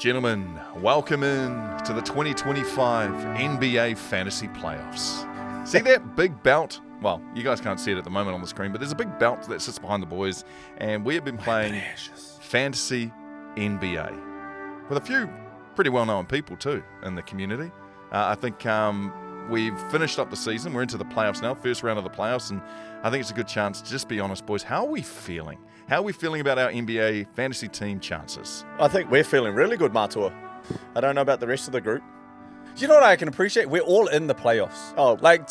Gentlemen, welcome in to the 2025 NBA Fantasy Playoffs. See that big belt? Well, you guys can't see it at the moment on the screen, but there's a big belt that sits behind the boys, and we have been playing Fantasy NBA with a few pretty well-known people too in the community. I think we've finished up the season. We're into the playoffs now, first round of the playoffs, and I think it's a good chance to just be honest, boys. How are we feeling? How are we feeling about our NBA fantasy team chances? I think we're feeling really good, Matua. I don't know about the rest of the group. You know what I can appreciate? We're all in the playoffs. Oh, like,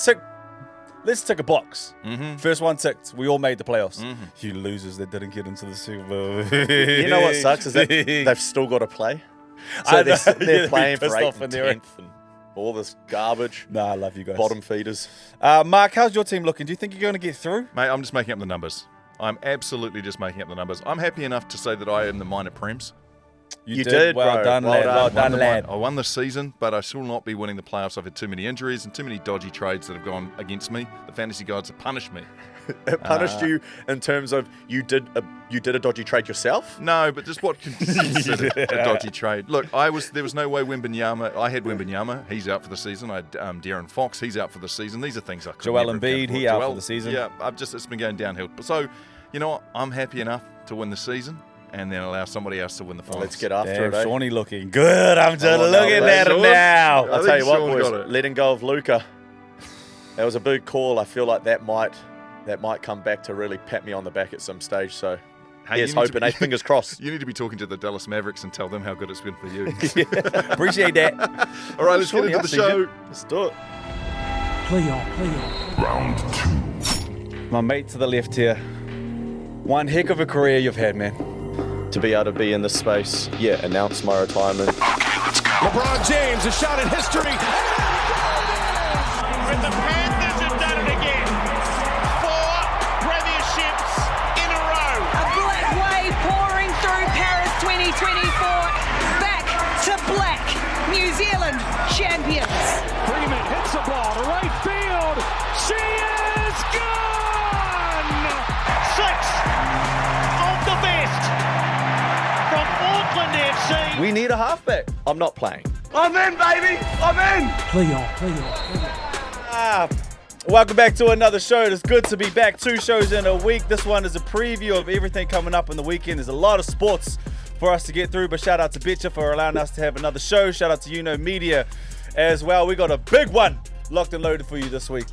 let's tick a box. Mm-hmm. First one ticked. We all made the playoffs. Mm-hmm. You losers that didn't get into the Super Bowl. You know what sucks is that they've still got to play. So they're playing for 8th and 10th and all this garbage. Nah, I love you guys. Bottom feeders. Mark, how's your team looking? Do you think you're going to get through? Mate, I'm just making up the numbers. I'm absolutely just making up the numbers. I'm happy enough to say that I am the minor prems. You did, well bro. done, lad. Well done, lad. I won this season, but I shall not be winning the playoffs. I've had too many injuries and too many dodgy trades that have gone against me. The fantasy gods have punished me. It punished you in terms of you did a dodgy trade yourself? No, but just what considered a dodgy trade. Look, there was no way Wembanyama. I had Wembanyama. He's out for the season. I had De'Aaron Fox. He's out for the season. These are things I couldn't Joel never Embiid, account for. he out for the season. Yeah, it's been going downhill. So, you know what? I'm happy enough to win the season and then allow somebody else to win the finals. Let's get after it, eh? Shawnee looking good. I'm just looking at him Shaun. now. I'll tell you what, Shaun got boys, it. letting go of Luka, that was a big call. I feel like that might come back to really pat me on the back at some stage. So, Hey, here's you need to hoping, fingers crossed. You need to be talking to the Dallas Mavericks and tell them how good it's been for you. Appreciate that. All right, let's get Shawnee, into I the see show. you. Let's do it. Play on. Round 2. My mate to the left here. One heck of a career you've had, man. To be able to be in this space, announce my retirement. Okay, let's go. LeBron James, a shot in history. And the Panthers have done it again. 4 premierships in a row. A black wave pouring through Paris 2024. Back to black. New Zealand champions. Freeman hits the ball to right field. She is gone! 6 of the best from Auckland FC. We need a halfback. I'm not playing. I'm in, baby! I'm in! Play on. Welcome back to another show. It's good to be back. 2 shows in a week. This one is a preview of everything coming up in the weekend. There's a lot of sports for us to get through, but shout out to Betcha for allowing us to have another show. Shout out to YOUKNOWMEDIA as well. We got a big one locked and loaded for you this week.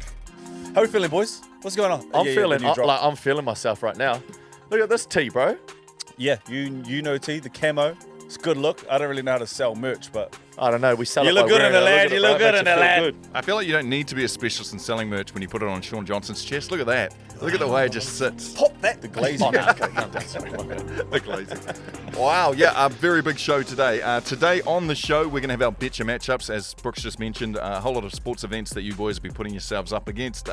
How are we feeling, boys? What's going on? I'm feeling myself right now. Look at this tee, bro. Yeah, you know T, the camo. It's a good look. I don't really know how to sell merch, but I don't know. We sell you it look by good in wearing the it. lad. Look You at look it, good bro. in the Makes you feel lad. good. I feel like you don't need to be a specialist in selling merch when you put it on Shaun Johnson's chest. Look at that. Look at the way it just sits. Pop that. The glazing. The glazing. Wow, yeah, a very big show today. Today on the show, we're going to have our Betcha matchups, as Brooks just mentioned, a whole lot of sports events that you boys will be putting yourselves up against.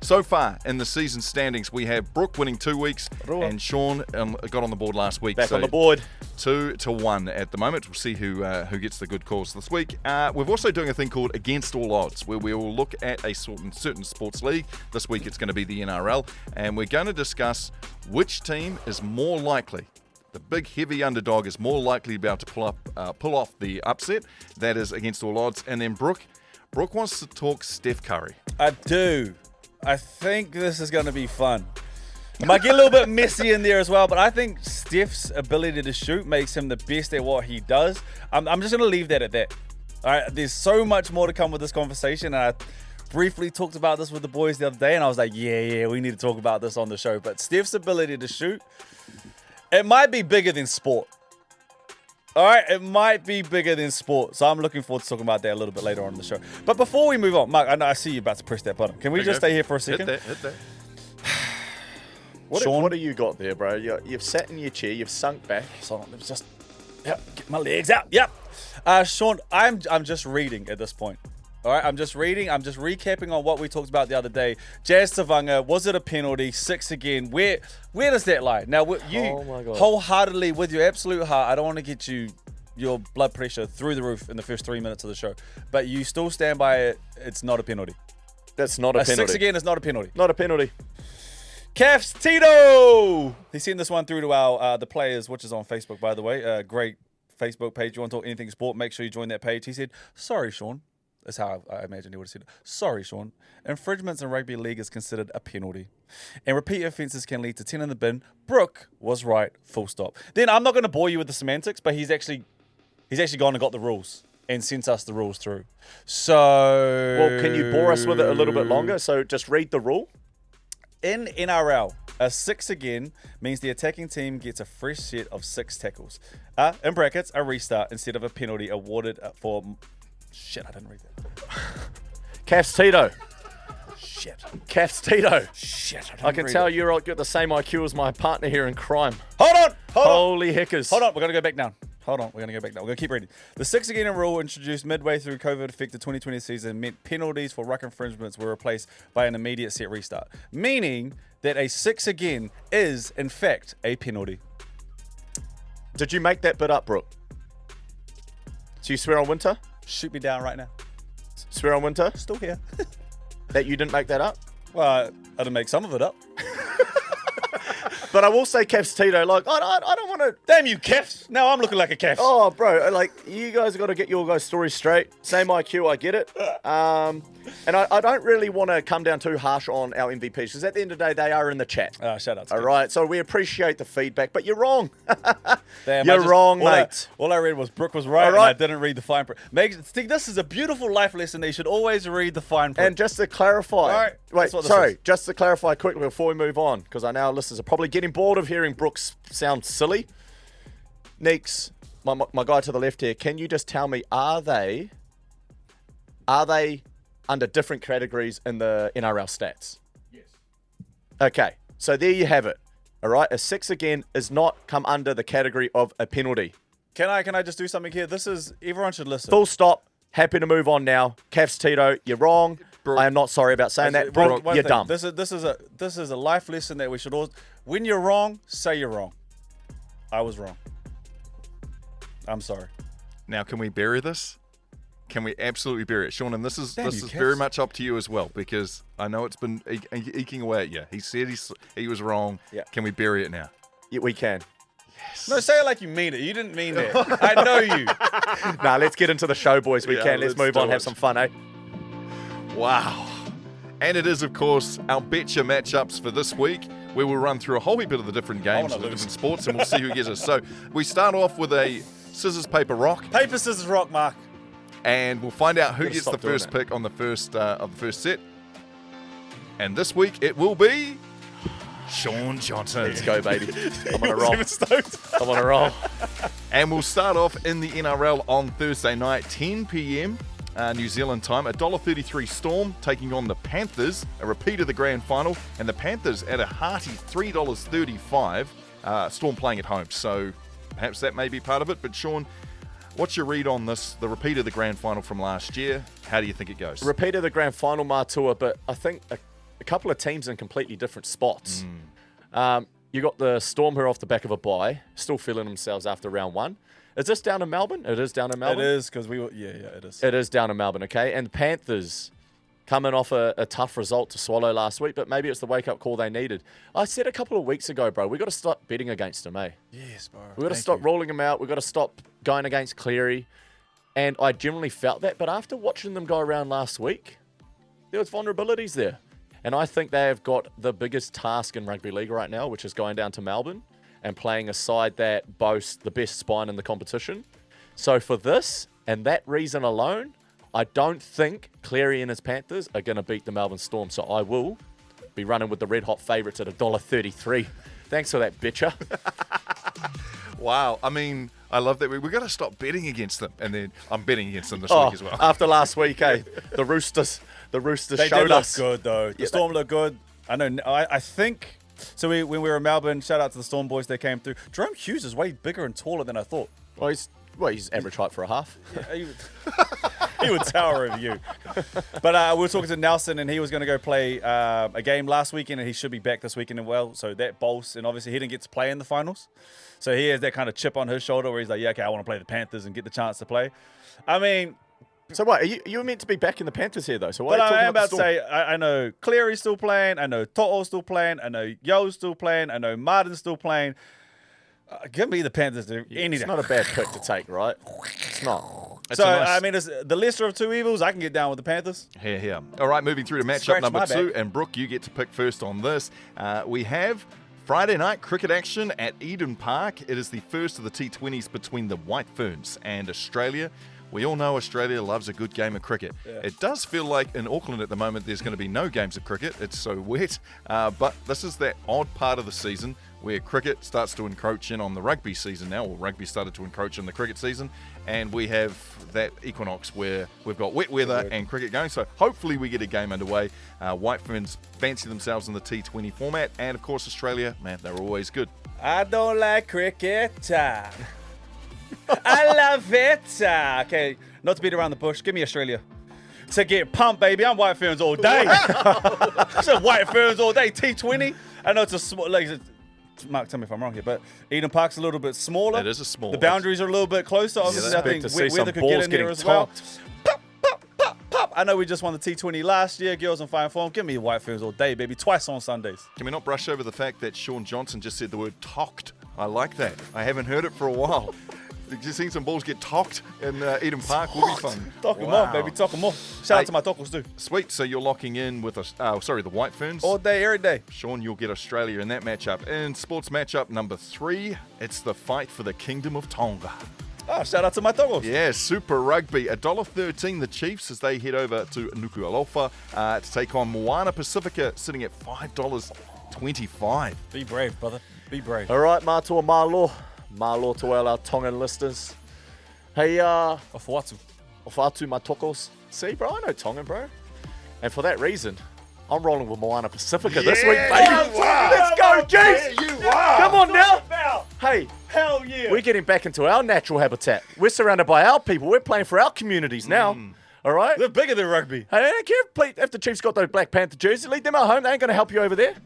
So far in the season standings, we have Brook winning 2 weeks, and Shaun got on the board last week. Back on the board. 2-1 at the moment. We'll see who gets the good calls this week. We're also doing a thing called Against All Odds, where we will look at a certain sports league. This week it's going to be the NRL, and we're going to discuss which team is more likely. The big heavy underdog is more likely to be able to pull off the upset. That is Against All Odds. And then Brook wants to talk Steph Curry. I do. I think this is going to be fun. It might get a little bit messy in there as well, but I think Steph's ability to shoot makes him the best at what he does. I'm just going to leave that at that. All right, there's so much more to come with this conversation, and I briefly talked about this with the boys the other day, and I was like, yeah, we need to talk about this on the show. But Steph's ability to shoot, it might be bigger than sport. All right, it might be bigger than sport. So I'm looking forward to talking about that a little bit later on in the show. But before we move on, Mark, I see you about to press that button. Can we just stay here for a second? Hit that. Shaun? What do you got there, bro? You've sat in your chair. You've sunk back. So let me just get my legs out. Yep. Shaun, I'm just reading at this point. All right, I'm just reading. I'm just recapping on what we talked about the other day. Jazz Savanga, was it a penalty? 6 again. Where does that lie? Now, you Oh my God. wholeheartedly, with your absolute heart, I don't want to get your blood pressure through the roof in the first 3 minutes of the show, but you still stand by it. It's not a penalty. That's not a penalty. 6 again is not a penalty. Not a penalty. Cafs Tito! He sent this one through to our the players, which is on Facebook, by the way. Great Facebook page. You want to talk anything sport, make sure you join that page. He said, sorry, Shaun. That's how I imagine he would have said it. Sorry, Shaun. Infringements in rugby league is considered a penalty. And repeat offences can lead to 10 in the bin. Brook was right, full stop. Then I'm not going to bore you with the semantics, but he's actually gone and got the rules and sent us the rules through. So... Well, can you bore us with it a little bit longer? So just read the rule. In NRL, a 6 again means the attacking team gets a fresh set of 6 tackles. In brackets, a restart instead of a penalty awarded for... Shit, I didn't read that. Cafs Tito. Shit. Cafs Tito. Shit, I can tell you're got the same IQ as my partner here in crime. Hold on. Holy heckers. Hold on, we're going to go back down. Hold on, we're going to go back down. We're going to keep reading. The 6 again rule introduced midway through COVID-affected 2020 season meant penalties for ruck infringements were replaced by an immediate set restart, meaning that a 6 again is, in fact, a penalty. Did you make that bit up, Brook? So you swear on Winter? Shoot me down right now. Swear on Winter? Still here. That you didn't make that up? Well, I didn't make some of it up. But I will say Cafs Tito, like, I don't want to... Damn you, Cafs. Now I'm looking like a Cafs. Oh, bro, like, you guys got to get your guys' stories straight. Same IQ, I get it. And I don't really want to come down too harsh on our MVPs, because at the end of the day, they are in the chat. Shout out. All right, so we appreciate the feedback, but you're wrong. Damn, you're wrong, mate. All I read was Brook was right, and I didn't read the fine print. This is a beautiful life lesson. They should always read the fine print. And just to clarify, right, just to clarify quickly before we move on, because I know our listeners are probably getting bored of hearing Brooks sound silly. Neeks, my guy to the left here, can you just tell me, are they under different categories in the NRL stats? Yes. Okay, so there you have it. All right, a 6 again is not come under the category of a penalty. Can I just do something here? Everyone should listen. Full stop. Happy to move on now. Cafs Tito, you're wrong. Brook, I am not sorry about saying that. Brook, you're dumb. This is a life lesson that we should all. When you're wrong, say you're wrong. I was wrong. I'm sorry. Now, can we bury this? Can we absolutely bury it, Shaun? And this is Cats. very much up to you as well, because I know it's been eking away at you. He said he was wrong. Yeah. Can we bury it now? Yeah, we can. No, say it like you mean it. You didn't mean that. I know you. Nah, let's get into the show, boys. We Yeah, can. Let's move do on. it. Have some fun, eh? Wow. And it is, of course, our Betcha matchups for this week, where we'll run through a whole heap of the different games, wanna the lose. different sports, and we'll see who gets us. So we start off with a scissors, paper, rock, Paper, scissors, rock, Marc. and we'll find out who Gotta gets stop the doing first that. pick on the first of the first set. And this week it will be Shaun Johnson. Let's go, baby. I'm on a roll. Even stoked. I'm on a roll. And we'll start off in the NRL on Thursday night, 10 p.m. New Zealand time. $1.33 Storm taking on the Panthers, a repeat of the grand final, and the Panthers at a hearty $3.35. Storm playing at home, so perhaps that may be part of it. But Shaun, what's your read on this, the repeat of the grand final from last year? How do you think it goes? Repeat of the grand final, Matua, but I think a couple of teams in completely different spots. You got the Storm who are off the back of a bye, still feeling themselves after round one. Is this down in Melbourne? It is down in Melbourne? It is, because we were... Yeah, it is. It is down in Melbourne, okay? And the Panthers coming off a tough result to swallow last week, but maybe it's the wake-up call they needed. I said a couple of weeks ago, bro, we got to stop betting against them, eh? Yes, bro. We got to stop rolling them out. We got to stop going against Cleary. And I generally felt that, but after watching them go around last week, there was vulnerabilities there. And I think they have got the biggest task in rugby league right now, which is going down to Melbourne and playing a side that boasts the best spine in the competition. So for this and that reason alone, I don't think Cleary and his Panthers are going to beat the Melbourne Storm. So I will be running with the red hot favourites at $1.33. Thanks for that, Betcha. Wow. I mean, I love that. We've got to stop betting against them. And then I'm betting against them this week as well. After last week, eh? The Roosters They showed did look us. good, though. The Storm looked good. I know. I think... So when we were in Melbourne, shout out to the Storm boys. They came through. Jerome Hughes is way bigger and taller than I thought. Well, he's average height for a half. He would tower over you. But we were talking to Nelson, and he was going to go play a game last weekend, and he should be back this weekend as well. So that bolts, and obviously he didn't get to play in the finals. So he has that kind of chip on his shoulder where he's like, yeah, okay, I want to play the Panthers and get the chance to play. I mean... So what? You were meant to be back in the Panthers here, though. So why But are you I talking am about the to Storm? say, I know Cleary's still playing. I know To'o's still playing. I know Yo's still playing. I know Martin's still playing. Give me the Panthers, dude. Any It's day. not a bad pick to take, right? It's not. It's So, a nice- I mean, it's the lesser of two evils. I can get down with the Panthers. Here. All right, moving through to matchup Scratch number my 2. back. And Brook, you get to pick first on this. We have Friday night cricket action at Eden Park. It is the first of the T20s between the White Ferns and Australia. We all know Australia loves a good game of cricket. Yeah. It does feel like in Auckland at the moment there's going to be no games of cricket. It's so wet. But this is that odd part of the season where cricket starts to encroach in on the rugby season now, or rugby started to encroach in the cricket season, and we have that equinox where we've got wet weather and cricket going. So hopefully we get a game underway. White Ferns fancy themselves in the T20 format, and of course Australia, man, they're always good. I don't like cricket. I love it. Okay, not to beat around the bush. Give me Australia. To get pumped, baby. I'm White Ferns all day. I said White Ferns all day. T20. I know it's a small. Like, Marc, tell me if I'm wrong here, but Eden Park's a little bit smaller. It is a small. The boundaries are a little bit closer. Obviously, I think Expect to see some weather could get balls in here getting as well. topped. Pop. I know we just won the T20 last year. Girls in fine form. Give me White Ferns all day, baby. Twice on Sundays. Can we not brush over the fact that Shaun Johnson just said the word tocked? I like that. I haven't heard it for a while. Just seeing some balls get tocked in Eden Park will be fun. Talk them on, baby. Talk them on. Shout Hey. out to my tacos too. Sweet. So you're locking in with us. The White Ferns. All day, every day. Shaun, you'll get Australia in that matchup. In sports matchup number 3, it's the fight for the Kingdom of Tonga. Oh, shout out to my tacos. Yeah, Super Rugby. $1.13 the Chiefs as they head over to Nuku'alofa to take on Moana Pacifica, sitting at $5.25. Be brave, brother. Be brave. All right, mātua mālo. Mālo to all our Tongan listeners. Hey, Off Watu. Ofatu matokos. See, bro, I know Tongan, bro. And for that reason, I'm rolling with Moana Pacifica this week, baby. Let's go, Jace. Come on now. Hey, Hell yeah. we're getting back into our natural habitat. We're surrounded by our people. We're playing for our communities now. All right? They're bigger than rugby. Hey, I don't care if the Chiefs got those Black Panther jerseys. Leave them at home. They ain't going to help you over there.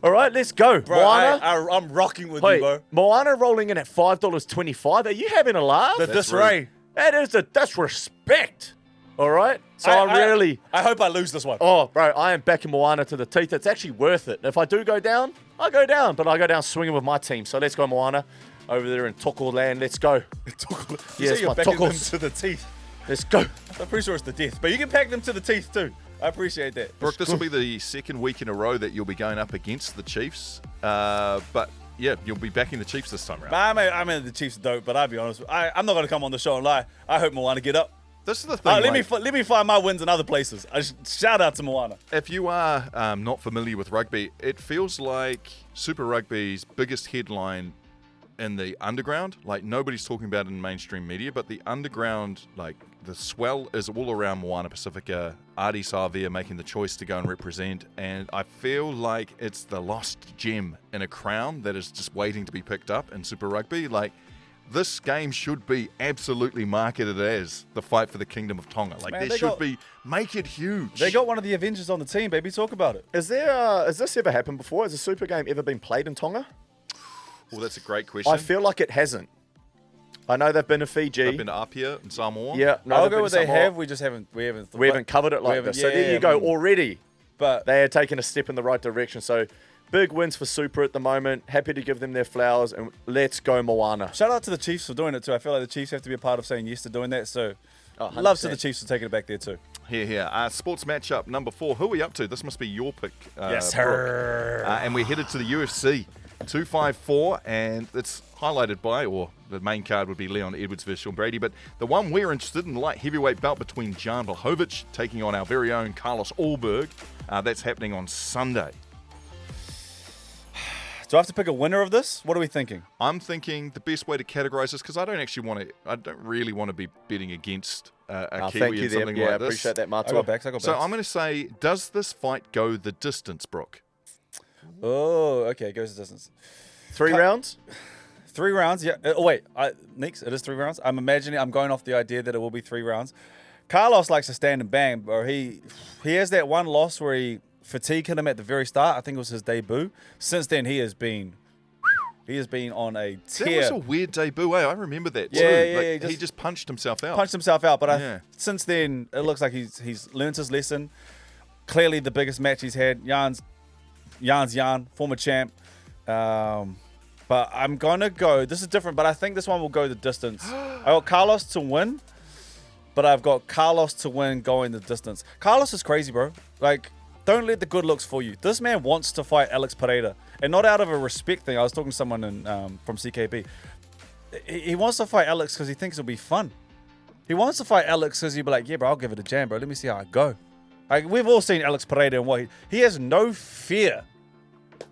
All right, let's go. Bro, Moana. I'm rocking with Hey, you, bro. Moana rolling in at $5.25. Are you having a laugh? The disarray. That is the disrespect. All right? So I'm really... I hope I lose this one. Oh, bro, I am backing Moana to the teeth. It's actually worth it. If I do go down, I go down. But I go down swinging with my team. So let's go, Moana. Over there in Toko land. Let's go. You Yes, say you're my backing them tacos. to the teeth. Let's go. I'm pretty sure it's the death, but you can pack them to the teeth too. I appreciate that. Brooke, this will be the second week in a row that you'll be going up against the Chiefs. But yeah, you'll be backing the Chiefs this time around. I mean, the Chiefs are dope, but I'll be honest. I'm not going to come on the show and lie. I hope Moana get up. This is the thing. Let me find my wins in other places. Shout out to Moana. If you are not familiar with rugby, it feels like Super Rugby's biggest headline in the underground, like nobody's talking about it in mainstream media, but the underground, like the swell is all around Moana Pacifica, Adi Savia making the choice to go and represent, and I feel like it's the lost gem in a crown that is just waiting to be picked up in Super Rugby. Like, this game should be absolutely marketed as the fight for the Kingdom of Tonga. Like, Man, there should be, make it huge. They got one of the Avengers on the team, baby. Talk about it. Has this ever happened before? Has a Super game ever been played in Tonga? Well, that's a great question. I feel like it hasn't. I know they've been to Fiji. I've been to Apia and Samoa. Yeah, no, I'll they've go been with to they Samoa. have. We haven't covered it like this. So there you go. Already, But they are taking a step in the right direction. So big wins for Super at the moment. Happy to give them their flowers. And let's go, Moana. shout out to the Chiefs for doing it too. I feel like the Chiefs have to be a part of saying yes to doing that. So Oh, love to 100%. the Chiefs for taking it back there too. Here. Sports matchup number 4. Who are we up to? This must be your pick. Yes, Brooke. sir. And we're headed to the UFC 254, and it's highlighted by, or the main card would be Leon Edwards versus Sean Brady, but the one we're interested in, the light heavyweight bout between Jan Blachowicz taking on our very own Carlos Ulberg. That's happening on Sunday. Do I have to pick a winner of this? What are we thinking? I'm thinking the best way to categorize this, because I don't really want to be betting against a Thank Kiwi you, in there. something Yeah, like I this. appreciate that, I got Matua. backs. So I'm going to say, does this fight go the distance, Brooke? Oh, okay. It goes the distance. 3 rounds? 3 rounds, yeah. Oh, wait. Nix, it is 3 rounds. I'm going off the idea that it will be 3 rounds. Carlos likes to stand and bang, bro. He has that one loss where he fatigued him at the very start. I think it was his debut. Since then, he has been on a That tear. was a weird debut, I remember that too. Yeah, Like, yeah, he just punched himself out. Punched himself out, but Yeah. since then, it looks like he's learned his lesson. Clearly, the biggest match he's had. Jan's Jan, former champ. But I'm going to go, this is different, but I think this one will go the distance. I got Carlos to win, but I've got Carlos to win going the distance. Carlos is crazy, bro. Like, don't let the good looks fool you. This man wants to fight Alex Pereira, and not out of a respect thing. I was talking to someone from CKB. He wants to fight Alex because he thinks it'll be fun. He wants to fight Alex because he'll be like, yeah, bro, I'll give it a jam, bro. Let me see how I go. Like, we've all seen Alex Pereira and what he has no fear.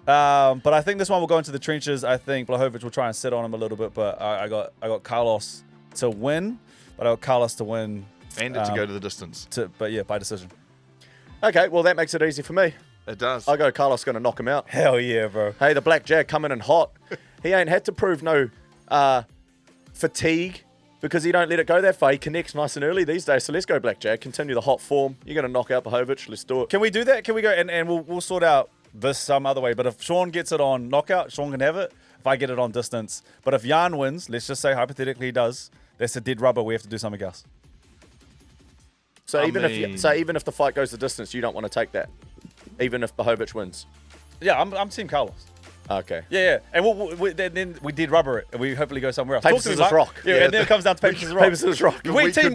But I think this one will go into the trenches. I think Blachowicz will try and sit on him a little bit, but I got Carlos to win, but I got Carlos to win. And it to go to the distance. But yeah, by decision. Okay, well, that makes it easy for me. It does. I go Carlos going to knock him out. Hell yeah, bro. Hey, the Black Jag coming in hot. He ain't had to prove no fatigue because he don't let it go that far. He connects nice and early these days. So let's go, Black Jag. Continue the hot form. You're going to knock out Blachowicz. Let's do it. Can we do that? Can we go and we'll sort out this some other way? But if Shaun gets it on knockout, Shaun can have it. If I get it on distance. But if Jan wins, let's just say hypothetically he does, that's a dead rubber. We have to do something else. So even if the fight goes the distance, you don't want to take that, even if Blachowicz wins. Yeah, I'm Team Carlos. Okay. Yeah. And then we did rubber it, and we hopefully go somewhere else. Paper, Talk to me, scissors, Marc. rock. Yeah, and then it comes down to paper, scissors, rock. Paper, scissors, rock.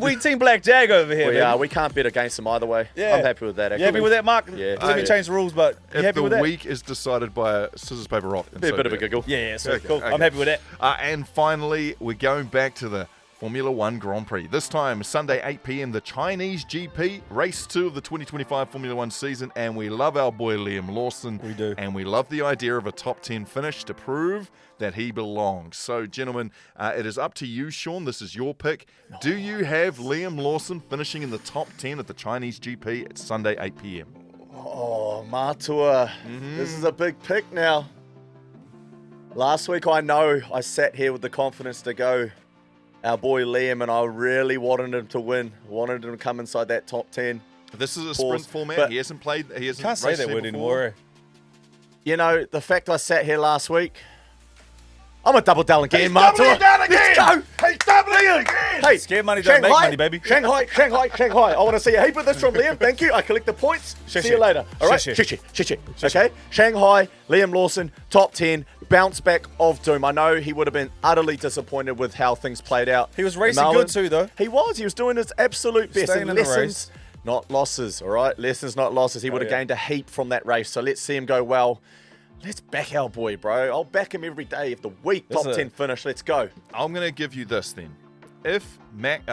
We team Black Jag over here. Yeah, we can't bet against him either way. Yeah. I'm happy with that. You Actually. happy with that, Marc? Yeah. Let me change the rules, but you If happy the with that? week is decided by a scissors, paper, rock. Be a bit of a giggle. Yeah, so Okay, cool. okay. I'm happy with that. And finally, we're going back to the Formula One Grand Prix. This time, Sunday, 8 p.m, the Chinese GP, race 2 of the 2025 Formula One season. And we love our boy Liam Lawson. We do. And we love the idea of a top 10 finish to prove that he belongs. So, gentlemen, it is up to you, Shaun. This is your pick. Do you have Liam Lawson finishing in the top 10 at the Chinese GP at Sunday, 8 p.m? Oh, Matua. This is a big pick now. Last week, I know I sat here with the confidence to go our boy Liam, and I really wanted him to win. Wanted him to come inside that top 10. This is a sprint format. But he hasn't played. He hasn't. Can't say raced that there word before. anymore. You know, the fact I sat here last week, I'm a double down again, He's Matua. doubling down again. Let's go. He's doubling again. Hey, Scared money don't make money, baby. Shanghai. I want to see a heap of this from Liam. Thank you. I collect the points. See you later. All right. Shishi. Okay. Shanghai, Liam Lawson, top 10. Bounce back of doom. I know he would have been utterly disappointed with how things played out. He was racing good too, though. He was doing his absolute best. Staying And in the lessons, not losses. All right. Lessons, not losses. He would have gained a heap from that race. So let's see him go well. Let's back our boy, bro. I'll back him every day of the week. Top 10 finish. Let's go. I'm going to give you this then. If Max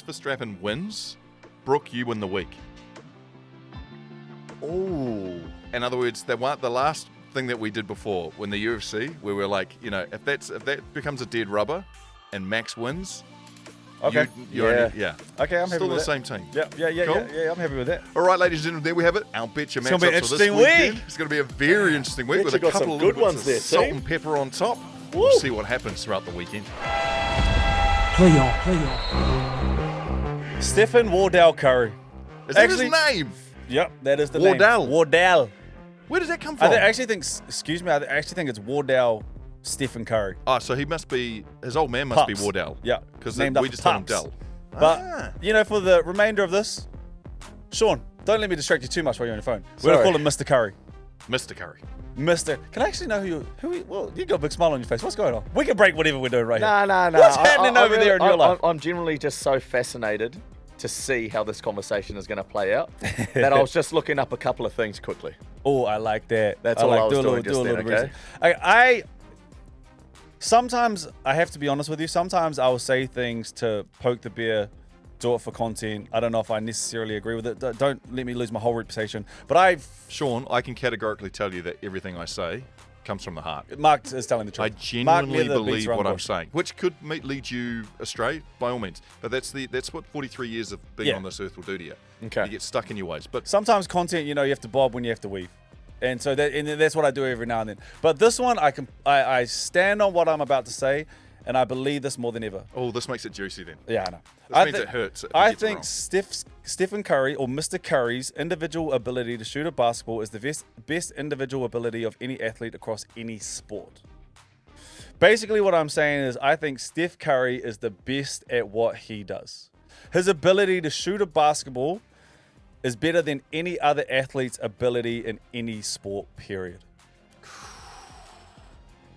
Verstappen wins, Brook, you win the week. Ooh. In other words, the last thing that we did before when the UFC, where we're like, you know, if that becomes a dead rubber, and Max wins, Okay. yeah. Okay, I'm happy Still with the that. same team. Yeah, Cool. I'm happy with that. All right, ladies and gentlemen, there we have it. Our Betcha Match gonna be an Ups for this interesting weekend. week. It's going to be a very interesting week with a Betcha got couple some of good little ones bits there, of salt team. and pepper on top. Woo. We'll see what happens throughout the weekend. Playoff. Stephen Wardell Curry. Is that Actually- his name? Yep, that is the Wardell. name. Wardell. Where does that come I from? actually think, excuse me, I actually think it's Wardell Stephen Curry. So he must be, his old man must be Pups. Wardell. Yeah, Because named we after just call him Pups. Dell. But, you know, for the remainder of this, Shaun, don't let me distract you too much while you're on your phone. We're going to call him Mr. Curry. Mr. Curry. Mr. Can I actually know well, you got a big smile on your face. What's going on? We can break whatever we're doing right here. No. What's happening over there in your life? I'm generally just so fascinated to see how this conversation is going to play out that I was just looking up a couple of things quickly. Oh, I like that. That's all I was do a doing little, just do a then, little okay? research. Sometimes, I have to be honest with you, sometimes I will say things to poke the bear, do it for content. I don't know if I necessarily agree with it. Don't let me lose my whole reputation. But Shaun, I can categorically tell you that everything I say comes from the heart. Marc is telling the truth. I genuinely Marc believe what I'm saying, which could lead you astray by all means. But that's what 43 years of being on this earth will do to you. Okay. You get stuck in your ways. But Sometimes content, you have to bob when you have to weave. And so that's what I do every now and then. But this one, I stand on what I'm about to say, and I believe this more than ever. oh, this makes it juicy then. Yeah, I know. This means it hurts. If he I gets it think wrong. Stephen Curry, or Mr. Curry's individual ability to shoot a basketball is the best individual ability of any athlete across any sport. Basically, what I'm saying is I think Steph Curry is the best at what he does. His ability to shoot a basketball is better than any other athlete's ability in any sport, period.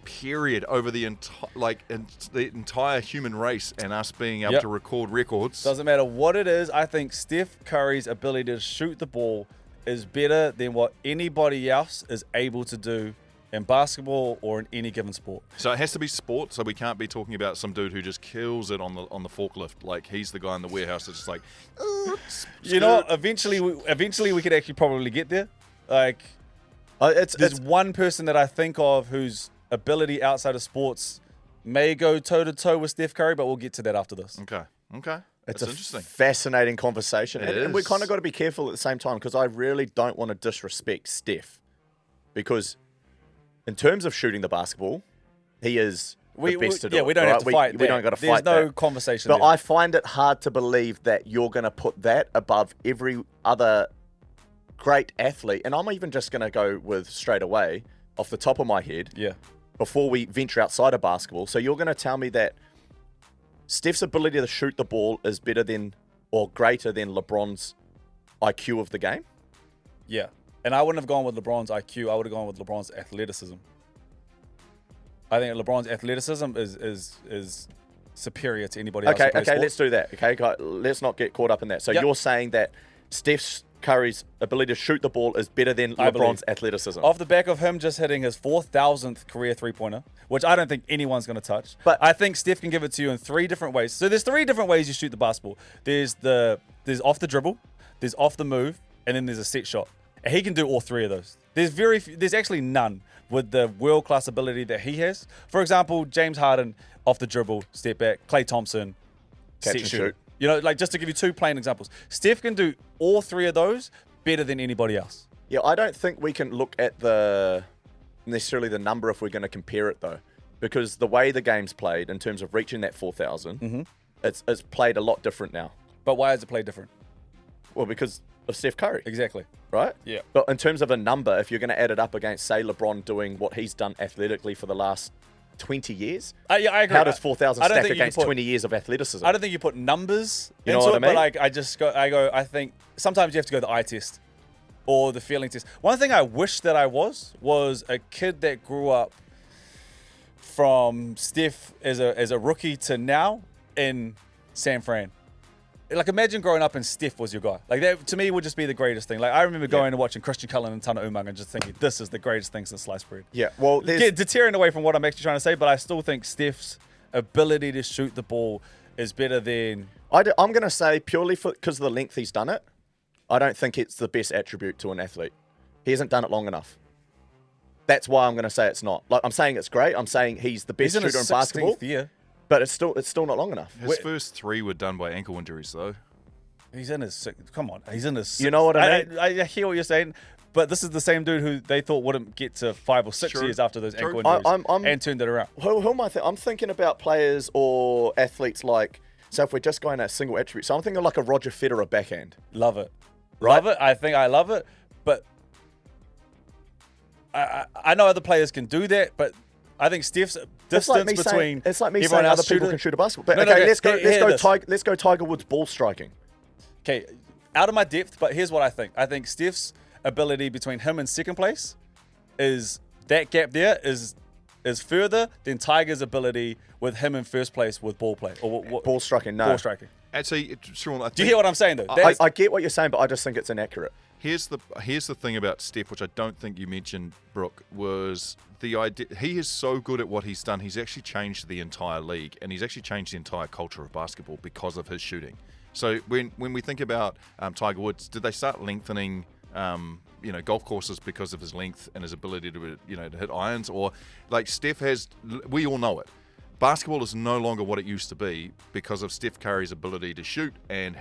period over the entire human race and us being able to record records. Doesn't matter what it is. I think Steph Curry's ability to shoot the ball is better than what anybody else is able to do in basketball or in any given sport. So it has to be sport. So we can't be talking about some dude who just kills it on the forklift. Like he's the guy in the warehouse that's just like, you know, eventually we could actually probably get there. Like, there's one person that I think of whose ability outside of sports may go toe to toe with Steph Curry, but we'll get to that after this. Okay. It's That's interesting. Fascinating conversation. It And we is. kind of got to be careful at the same time because I really don't want to disrespect Steph. Because in terms of shooting the basketball, he is the best to do it. We don't have to fight. We don't got to fight There's no that. conversation But there. I find it hard to believe that you're going to put that above every other great athlete. And I'm even just going to go with straight away, off the top of my head, before we venture outside of basketball. So you're going to tell me that Steph's ability to shoot the ball is better than or greater than LeBron's IQ of the game? Yeah. And I wouldn't have gone with LeBron's IQ. I would have gone with LeBron's athleticism. I think LeBron's athleticism is superior to anybody else. Okay, let's do that. Okay, let's not get caught up in that. So you're saying that Steph Curry's ability to shoot the ball is better than LeBron's athleticism? Off the back of him just hitting his 4,000th career three-pointer, which I don't think anyone's going to touch. But I think Steph can give it to you in 3 different ways. So there's 3 different ways you shoot the basketball. There's off the dribble, there's off the move, and then there's a set shot. And he can do all 3 of those. There's actually none with the world-class ability that he has. For example, James Harden off the dribble, step back. Klay Thompson, Catch set and shoot. shoot. You know, like just to give you 2 plain examples. Steph can do all 3 of those better than anybody else. Yeah, I don't think we can look at necessarily the number if we're going to compare it though, because the way the game's played in terms of reaching that 4,000, it's played a lot different now. But why is it played different? Well, because of Steph Curry, Exactly. right? Yeah. But in terms of a number, if you're going to add it up against, say, LeBron doing what he's done athletically for the last 20 years, Yeah, I agree. how does 4,000 I don't stack think you against put- 20 years of athleticism? I don't think you put numbers You know into what it, I mean? but like I think sometimes you have to go the eye test or the feeling test. One thing I wish that I was a kid that grew up from Steph as a rookie to now in San Fran. Like imagine growing up and Steph was your guy. Like that to me would just be the greatest thing. Like I remember going and watching Christian Cullen and Tana Umang and just thinking this is the greatest thing since sliced bread. Yeah, well, Deterring away from what I'm actually trying to say, but I still think Steph's ability to shoot the ball is better than. I'm going to say purely because of the length he's done it, I don't think it's the best attribute to an athlete. He hasn't done it long enough. That's why I'm going to say it's not. Like I'm saying it's great. I'm saying he's the best He's in shooter his in basketball, 16th year. but it's still not long enough. His first 3 were done by ankle injuries, though. He's in his come on. He's in his. You know what I mean? I hear what you're saying, but this is the same dude who they thought wouldn't get to 5 or 6 True. years after those True. ankle injuries I'm- and turned it around. Who am I thinking? I'm thinking about players or athletes like. So if we're just going a single attribute, so I'm thinking like a Roger Federer backhand. Love it. Right? Love it. I think I love it, but I know other players can do that, but I think Steph's distance between it's like me everyone saying other else people shooter- can shoot a basketball. But No, no, okay, okay, let's go Tiger Woods ball striking. Okay, out of my depth, but here's what I think. I think Steph's ability between him and second place is that gap there is further than Tiger's ability with him in first place with ball play or Ball striking, no. ball striking. Actually, Shaun, I Do you think hear what I'm saying though? I get what you're saying, but I just think it's inaccurate. here's the thing about Steph, which I don't think you mentioned, Brook, was the idea. He is so good at what he's done. He's actually changed the entire league, and he's actually changed the entire culture of basketball because of his shooting. So when we think about Tiger Woods, did they start lengthening golf courses because of his length and his ability to to hit irons? Or like Steph has, we all know it. Basketball is no longer what it used to be because of Steph Curry's ability to shoot and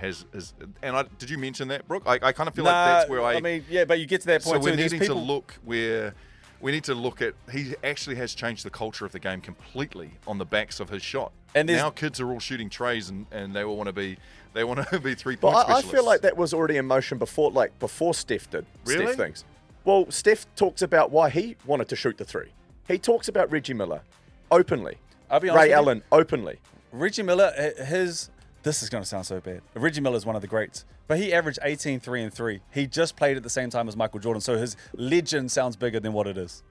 did you mention that, Brook? I kind of feel like that's where I mean, yeah, but you get to that point so we're too. needing to look where we need to look at. He actually has changed the culture of the game completely on the backs of his shot. And now kids are all shooting trays and they all want to be 3-point But I specialists. feel like that was already in motion before Steph did. Really? Steph things. Well, Steph talks about why he wanted to shoot the 3. He talks about Reggie Miller openly. I'll be honest Ray with you. Allen openly. Reggie Miller, this is going to sound so bad. Reggie Miller is one of the greats, but he averaged 18, 3, and 3. He just played at the same time as Michael Jordan, so his legend sounds bigger than what it is.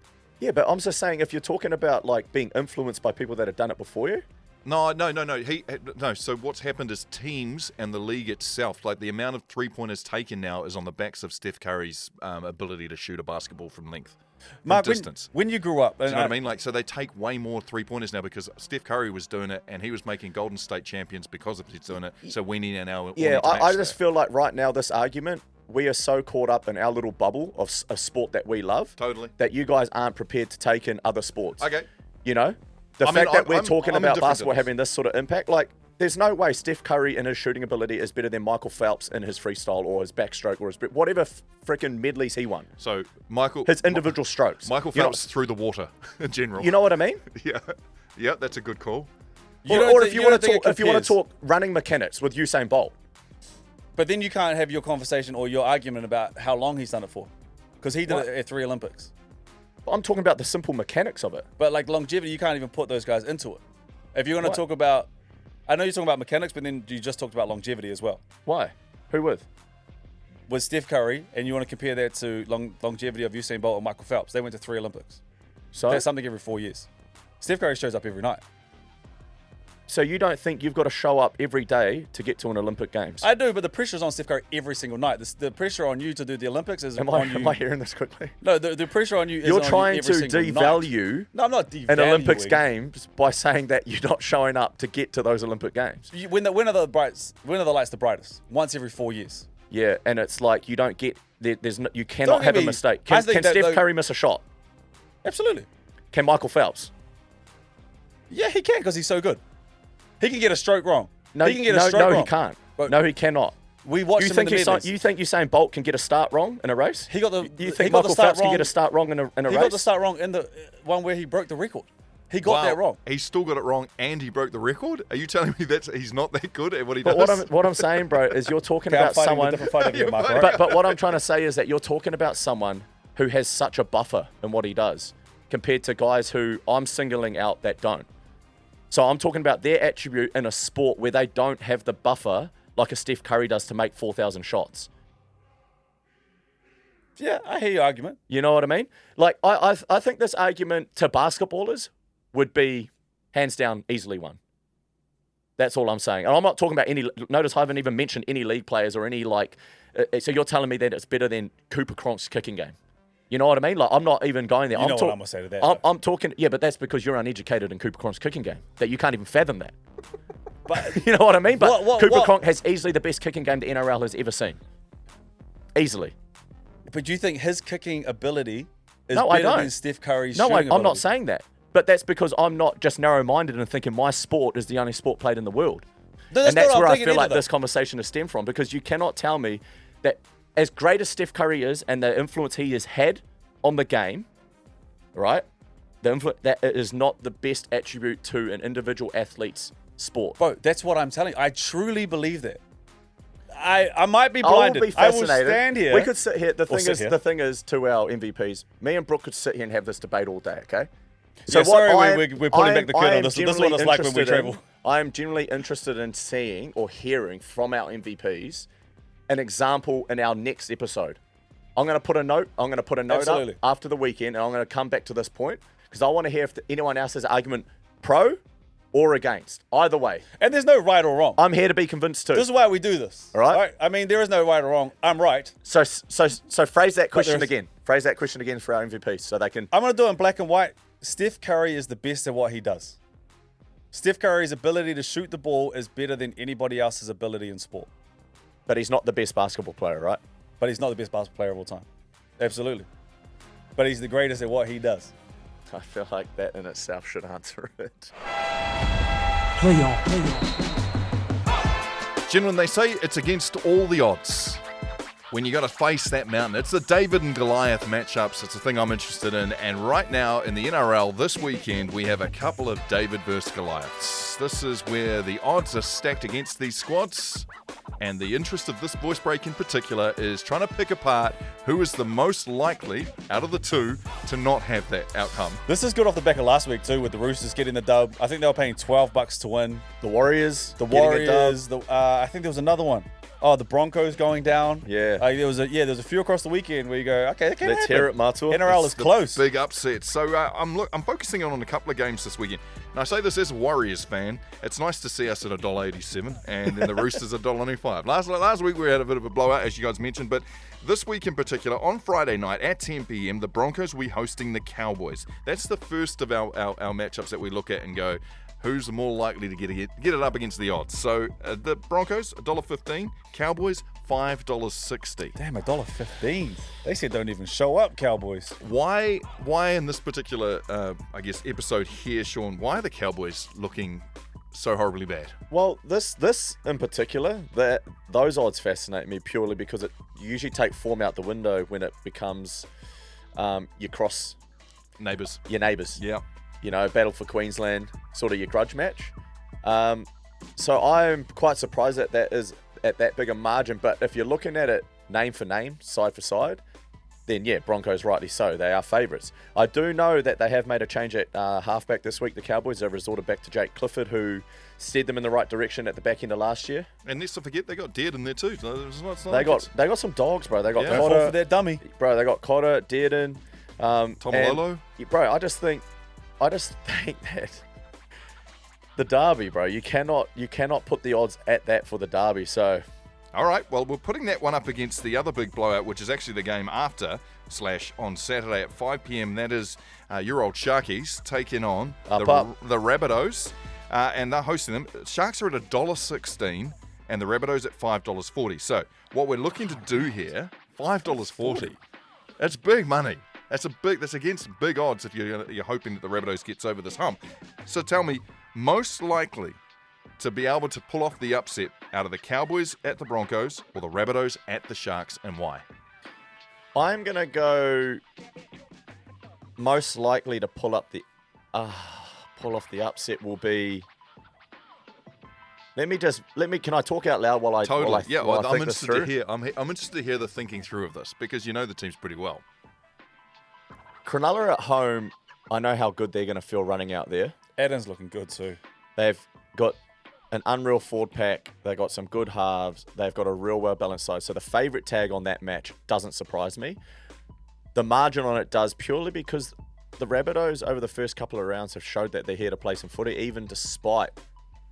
Yeah, but I'm just saying, if you're talking about like being influenced by people that have done it before you, No. So what's happened is teams and the league itself, like the amount of three-pointers taken now is on the backs of Steph Curry's ability to shoot a basketball from length, from Marc, distance. when you grew up, Do you know what I mean? Like, so they take way more three-pointers now because Steph Curry was doing it and he was making Golden State champions because of his doing it. So we need now. I just feel like right now this argument, we are so caught up in our little bubble of a sport that we love, Totally. that you guys aren't prepared to take in other sports. Okay. You know, the I mean, fact that we're I'm talking indifferent about to basketball this. having this sort of impact, like, there's no way Steph Curry in his shooting ability is better than Michael Phelps in his freestyle or his backstroke or his whatever freaking medleys he won. So his individual strokes. Michael Phelps through the water in general. You know what I mean? Yeah, that's a good call. Or if you want to talk running mechanics with Usain Bolt. But then you can't have your conversation or your argument about how long he's done it for, because he did it at 3 Olympics. I'm talking about the simple mechanics of it. But like longevity, you can't even put those guys into it. If you're going to talk about, I know you're talking about mechanics, but then you just talked about longevity as well. Why? Who with? With Steph Curry, and you want to compare that to longevity of Usain Bolt and Michael Phelps. They went to 3 Olympics. So that's something every 4 years. Steph Curry shows up every night. So you don't think you've got to show up every day to get to an Olympic Games? I do, but the pressure's on Steph Curry every single night. The pressure on you to do the Olympics is Am I hearing this quickly? No, the pressure on you is You're on trying you every to single devalue night. No, I'm not devaluing an Olympics Games by saying that you're not showing up to get to those Olympic Games. When are the lights the brightest? Once every 4 years. Yeah, and it's like you don't get you cannot have a mistake. Can think Steph Curry miss a shot? Absolutely. Can Michael Phelps? Yeah, he can because he's so good. He can get a stroke wrong. No, he can get a stroke wrong. He can't. No, he cannot. We watched him in the medleys. You think Usain Bolt can get a start wrong in a race? He got the. You think Michael Phelps can get a start wrong in a race? He got the start wrong in the one where he broke the record. He got that wrong. He still got it wrong, and he broke the record. Are you telling me that he's not that good at what he does? But what I'm saying, bro, is you're talking about someone. But what I'm trying to say is that you're talking about someone who has such a buffer in what he does, compared to guys who I'm singling out that don't. So I'm talking about their attribute in a sport where they don't have the buffer like a Steph Curry does to make 4,000 shots. Yeah, I hear your argument. You know what I mean? Like, I think this argument to basketballers would be hands down easily won. That's all I'm saying. And I'm not talking about any, notice I haven't even mentioned any league players or any like, so you're telling me that it's better than Cooper Cronk's kicking game. You know what I mean? Like, I'm not even going there. You know what I'm going to say to that. I'm talking, yeah, but that's because you're uneducated in Cooper Cronk's kicking game, that you can't even fathom that. But you know what I mean? But Cooper what? Cronk has easily the best kicking game the NRL has ever seen. Easily. But do you think his kicking ability is No, I better don't. than Steph Curry's shooting I'm ability? not saying that. But that's because I'm not just narrow-minded and thinking my sport is the only sport played in the world. No, And that's not what where I'm I thinking feel like either, this conversation has stemmed from, because you cannot tell me that as great as Steph Curry is and the influence he has had on the game, right, that it is not the best attribute to an individual athlete's sport. Bro, that's what I'm telling you. I truly believe that. I might be blinded. I will be fascinated. I will stand here. We could sit here. The sit here. thing is, to our MVPs, me and Brook could sit here and have this debate all day, okay? So we're pulling back the curtain on this. This is what it's like when we travel. I am genuinely interested in seeing or hearing from our MVPs an example in our next episode. I'm going to put a note. Absolutely. Up after the weekend, and I'm going to come back to this point because I want to hear if anyone else has an argument pro or against. Either way. And there's no right or wrong. I'm here to be convinced too. This is why we do this. All right? I mean, there is no right or wrong. I'm right. So phrase that question again. Phrase that question again for our MVPs so they can. I'm going to do it in black and white. Steph Curry is the best at what he does. Steph Curry's ability to shoot the ball is better than anybody else's ability in sport. But he's not the best basketball player, right? But he's not the best basketball player of all time. Absolutely. But he's the greatest at what he does. I feel like that in itself should answer it. Playoff. Gentlemen, they say it's against all the odds when you got to face that mountain. It's the David and Goliath matchups. It's a thing I'm interested in. And right now in the NRL this weekend, we have a couple of David versus Goliaths. This is where the odds are stacked against these squads. And the interest of this voice break in particular is trying to pick apart who is the most likely out of the two to not have that outcome. This is good off the back of last week too, with the Roosters getting the dub. I think they were paying $12 to win. The Warriors. I think there was another one. Oh, the Broncos going down. Yeah. Like there was a few across the weekend where you go, okay, that can Let's happen. hear it, Matua. NRL is The close. Big upset. So I'm focusing on a couple of games this weekend. And I say this as a Warriors fan. It's nice to see us at $1.87 and then the Roosters at $1.95. Last week we had a bit of a blowout, as you guys mentioned, but this week in particular, on Friday night at 10 p.m, the Broncos will be hosting the Cowboys. That's the first of our matchups that we look at and go, who's more likely to get it up against the odds? So the Broncos, $1.15. Cowboys, $5.60. Damn, $1.15. They said don't even show up, Cowboys. Why in this particular, episode here, Shaun, why are the Cowboys looking so horribly bad? Well, this in particular, those odds fascinate me purely because you usually take form out the window when it becomes your cross Neighbours. your neighbours. Yeah. Battle for Queensland, sort of your grudge match. So I'm quite surprised that is at that big a margin. But if you're looking at it name for name, side for side, then yeah, Broncos rightly so. They are favourites. I do know that they have made a change at halfback this week. The Cowboys have resorted back to Jake Clifford, who steered them in the right direction at the back end of last year. And let's not forget, they got Deard in there too. So They got some dogs, bro. They got Don't fall for Cotter, that dummy. bro. They got Cotter, Dearden, Tomalolo. bro. I just think that the derby, bro. You cannot put the odds at that for the derby. So. All right, well, we're putting that one up against the other big blowout, which is actually the game after / on Saturday at 5 p.m. That is your old Sharkies taking on the Rabbitohs, and they're hosting them. Sharks are at $1.16, and the Rabbitohs at $5.40. So what we're looking to do here, $5.40. That's big money. That's against big odds if you're hoping that the Rabbitohs gets over this hump. So tell me, most likely to be able to pull off the upset out of the Cowboys at the Broncos or the Rabbitohs at the Sharks, and why? I'm going to go most likely to pull off the upset will be. Can I talk out loud while I Totally. while I I'm think this interested to through? hear. I'm interested to hear the thinking through of this because you know the teams pretty well. Cronulla at home, I know how good they're going to feel running out there. Adam's looking good too. They've got an unreal forward pack. They've got some good halves. They've got a real well-balanced side. So the favourite tag on that match doesn't surprise me. The margin on it does, purely because the Rabbitohs over the first couple of rounds have showed that they're here to play some footy, even despite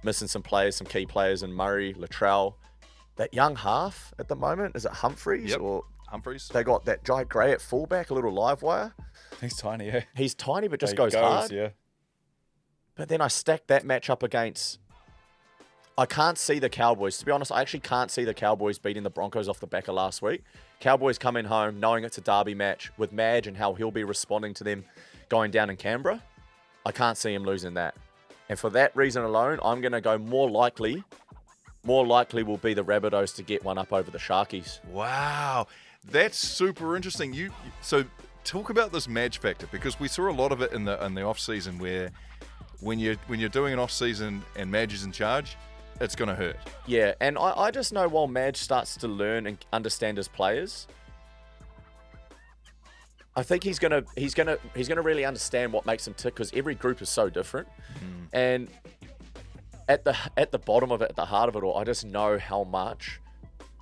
missing some key players in Murray, Latrell. That young half at the moment, is it Humphreys? Yep. Or Humphreys. they got that Jai Gray at fullback, a little live wire. He's tiny, yeah. He's tiny, but just He goes hard. Yeah. But then I stack that match up against. I can't see the Cowboys. To be honest, I actually can't see the Cowboys beating the Broncos off the back of last week. Cowboys coming home, knowing it's a derby match with Madge and how he'll be responding to them going down in Canberra. I can't see him losing that. And for that reason alone, I'm going to go more likely will be the Rabbitohs to get one up over the Sharkies. Wow, that's super interesting. So talk about this Madge factor, because we saw a lot of it in the off season where when you're doing an off season and Madge is in charge, it's going to hurt. Yeah, and I just know while Madge starts to learn and understand his players, I think he's gonna really understand what makes him tick, because every group is so different. And at the bottom of it, at the heart of it all, I just know how much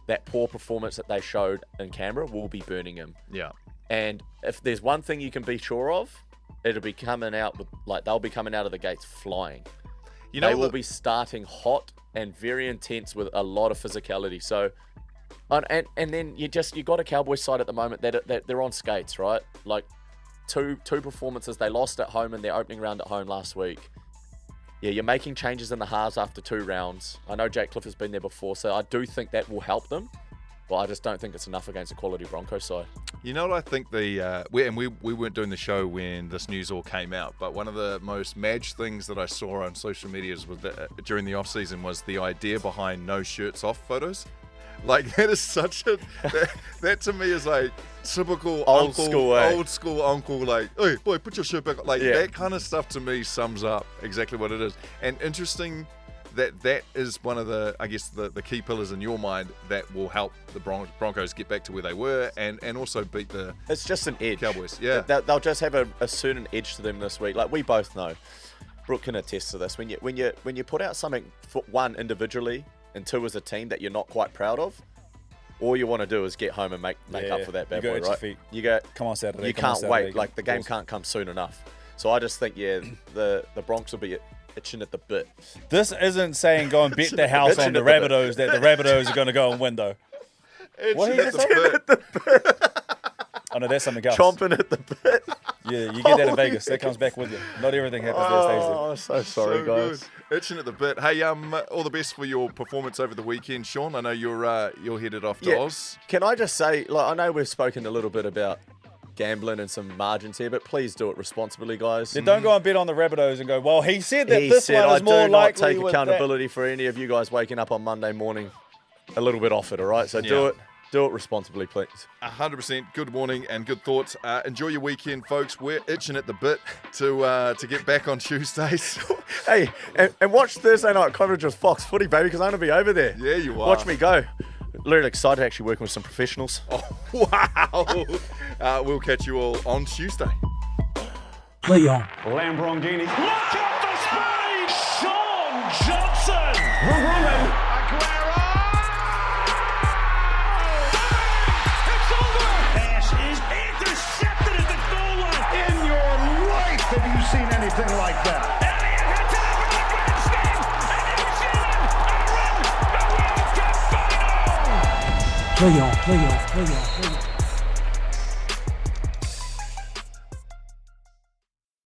that poor performance that they showed in Canberra will be burning him. Yeah. And if there's one thing you can be sure of, it'll be coming out with, like, they'll be coming out of the gates flying. They will be starting hot and very intense with a lot of physicality. So, and then you got a Cowboys side at the moment that they're on skates, right? Like two performances. They lost at home in their opening round at home last week. Yeah, you're making changes in the halves after 2 rounds. I know Jake Cliff has been there before, so I do think that will help them. But I just don't think it's enough against a quality Broncos side. You know what I think we weren't doing the show when this news all came out, but one of the most Madge things that I saw on social medias was during the off season was the idea behind no shirts off photos. Like, that is such a that to me is like typical Old school uncle, like, hey boy, put your shirt back on. Like, Yeah. that kind of stuff to me sums up exactly what it is. And interesting that is one of the, I guess, the key pillars in your mind that will help the Broncos get back to where they were and also beat the It's just an edge. Cowboys. Yeah. They'll just have a certain edge to them this week. Like, we both know. Brook can attest to this. When you put out something, for one, individually, and two, as a team that you're not quite proud of, all you want to do is get home and make up for that bad boy, right? Feet. You go, Come on Saturday. you can't wait. Like, the game can't come soon enough. So I just think, the Bronx will be itching at the bit. This isn't saying go and bet the house on the Rabbitohs that the Rabbitohs are going to go and win, though. What Itching at the bit. Oh, no, that's something else. Chomping at the bit. Yeah, you get that in Vegas. That comes back with you. Not everything happens there, stays there. Oh, so sorry, guys. Good. Itching at the bit. Hey, all the best for your performance over the weekend, Shaun. I know you're headed off to Oz. Can I just say, like, I know we've spoken a little bit about gambling and some margins here, but please do it responsibly, guys. Then don't go and bet on the Rabbitohs and go, well, he said that this one is more I do not likely take with accountability for any of you guys waking up on Monday morning a little bit off it, all right? So do it responsibly, please. 100%. Good morning and good thoughts. Enjoy your weekend, folks. We're itching at the bit to get back on Tuesdays. Hey, and watch Thursday night coverage of Fox Footy, baby, because I'm going to be over there. Yeah, you are. Watch me go. Really excited actually working with some professionals. Oh, wow. We'll catch you all on Tuesday. Play on. Lambrongini. Look at the speed! Shaun Johnson! Aguero! It's over! Pass is intercepted at the goal line. In your life have you seen anything like that? Play on.